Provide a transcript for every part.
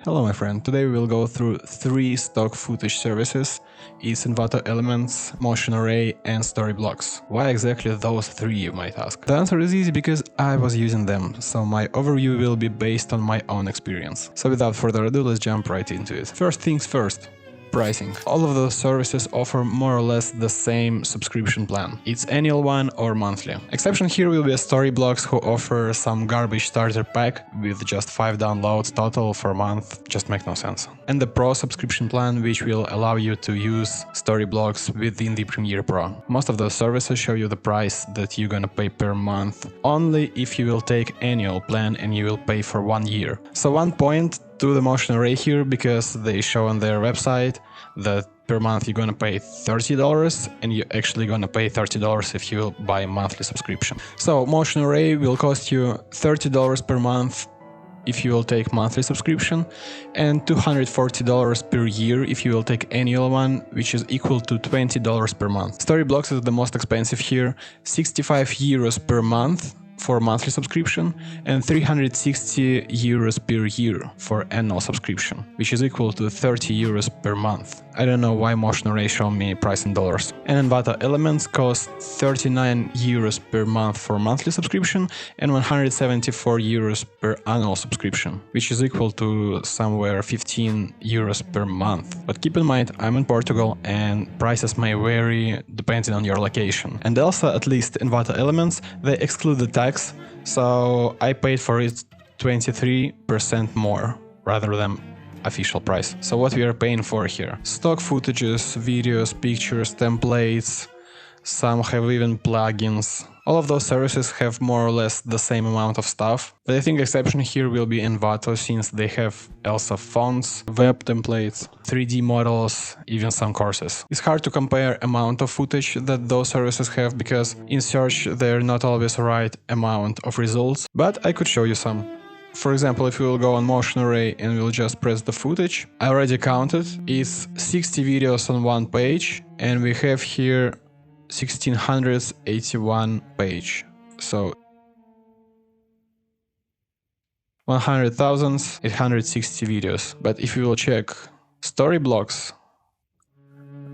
Hello my friend, today we will go through 3 stock footage services. It's Envato Elements, Motion Array and Storyblocks. Why exactly those 3, you might ask? The answer is easy because I was using them, so my overview will be based on my own experience. So without further ado, let's jump right into it. First things first. Pricing. All of those services offer more or less the same subscription plan. It's annual one or monthly. Exception here will be Storyblocks, who offer some garbage starter pack with just 5 downloads total for a month. Just make no sense. And the Pro subscription plan, which will allow you to use Storyblocks within the Premiere Pro. Most of those services show you the price that you're gonna pay per month, only if you will take annual plan and you will pay for 1 year. So one point to the Motion Array here, because they show on their website that per month you're gonna pay $30 and you're actually gonna pay $30 if you buy a monthly subscription. So Motion Array will cost you $30 per month if you will take monthly subscription and $240 per year if you will take annual one, which is equal to $20 per month. Storyblocks is the most expensive here, 65 euros per month for monthly subscription and 360 euros per year for annual subscription, which is equal to 30 euros per month. I don't know why Motion Array showed me price in dollars. And Envato Elements cost 39 euros per month for monthly subscription and 174 euros per annual subscription, which is equal to somewhere 15 euros per month. But keep in mind, I'm in Portugal and prices may vary depending on your location. And also, at least Envato Elements, they exclude the tax, so I paid for it 23% more rather than official price. So what we are paying for here? Stock footages, videos, pictures, templates, some have even plugins. All of those services have more or less the same amount of stuff, but I think exception here will be Envato, since they have also fonts, web templates, 3D models, even some courses. It's hard to compare amount of footage that those services have, because in search they're not always the right amount of results, but I could show you some. For example, if we will go on Motion Array and we'll just press the footage, I already counted, it's 60 videos on one page, and we have here 1681 page. So 100,860 videos. But if you will check Storyblocks,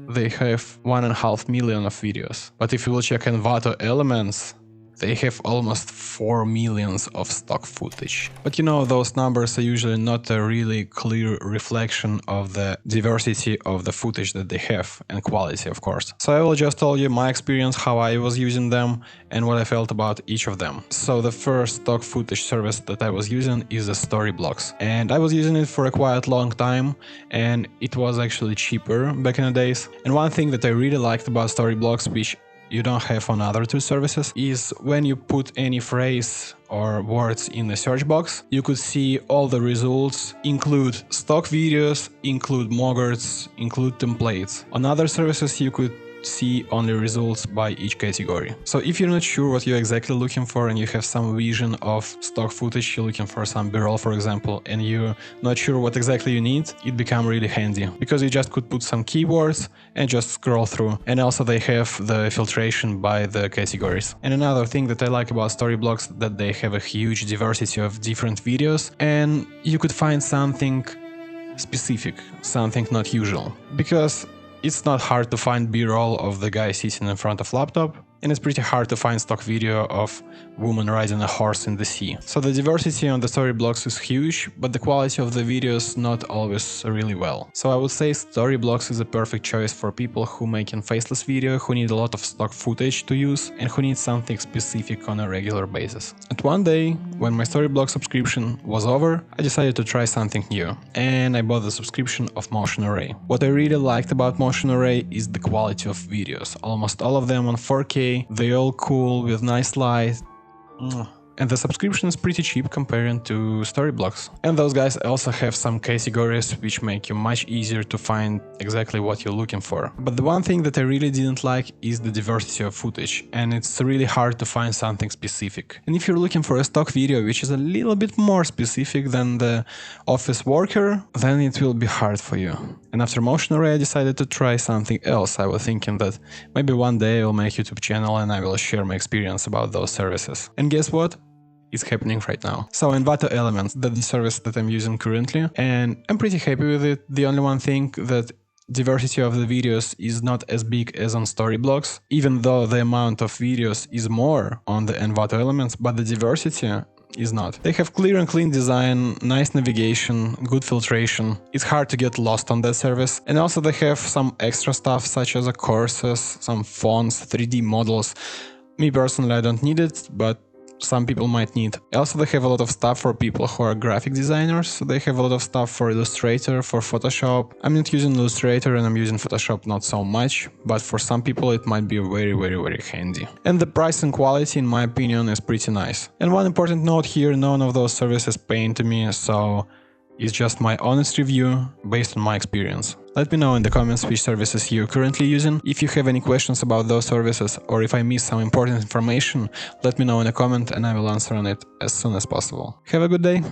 they have 1.5 million of videos. But if you will check Envato Elements, they have almost 4 millions of stock footage. But you know, those numbers are usually not a really clear reflection of the diversity of the footage that they have, and quality, of course. So I will just tell you my experience, how I was using them and what I felt about each of them. So the first stock footage service that I was using is the Storyblocks, and I was using it for a quite long time, and it was actually cheaper back in the days. And one thing that I really liked about Storyblocks, which you don't have on other 2 services, is when you put any phrase or words in the search box, you could see all the results, include stock videos, include mockers, include templates. On other services you could see only results by each category. So if you're not sure what you're exactly looking for and you have some vision of stock footage, you're looking for some b-roll for example, and you're not sure what exactly you need, it become really handy, because you just could put some keywords and just scroll through. And also they have the filtration by the categories. And another thing that I like about Storyblocks, that they have a huge diversity of different videos, and you could find something specific, something not usual, because it's not hard to find b-roll of the guy sitting in front of laptop, and it's pretty hard to find stock video of woman riding a horse in the sea. So the diversity on the Storyblocks is huge, but the quality of the videos not always really well. So I would say Storyblocks is a perfect choice for people who making faceless video, who need a lot of stock footage to use, and who need something specific on a regular basis. And one day, when my Storyblocks subscription was over, I decided to try something new, and I bought the subscription of Motion Array. What I really liked about Motion Array is the quality of videos. Almost all of them on 4K, they all cool with nice light. And the subscription is pretty cheap comparing to Storyblocks. And those guys also have some categories which make you much easier to find exactly what you're looking for. But the one thing that I really didn't like is the diversity of footage, and it's really hard to find something specific. And if you're looking for a stock video which is a little bit more specific than the office worker, then it will be hard for you. And after Motion Array I decided to try something else. I was thinking that maybe one day I'll make a YouTube channel and I will share my experience about those services. And guess what? is happening right now. So Envato Elements, that's the service that I'm using currently, and I'm pretty happy with it. The only one thing that diversity of the videos is not as big as on Storyblocks, even though the amount of videos is more on the Envato Elements, but the diversity is not. They have clear and clean design, nice navigation, good filtration. It's hard to get lost on that service. And also they have some extra stuff such as courses, some fonts, 3D models. Me personally, I don't need it, but some people might need. Also, they have a lot of stuff for people who are graphic designers. So they have a lot of stuff for Illustrator, for Photoshop. I'm not using Illustrator and I'm using Photoshop not so much, but for some people it might be very handy. And the price and quality, in my opinion, is pretty nice. And one important note here, none of those services paying to me, so it's just my honest review based on my experience. Let me know in the comments which services you're currently using. If you have any questions about those services or if I missed some important information, let me know in a comment and I will answer on it as soon as possible. Have a good day!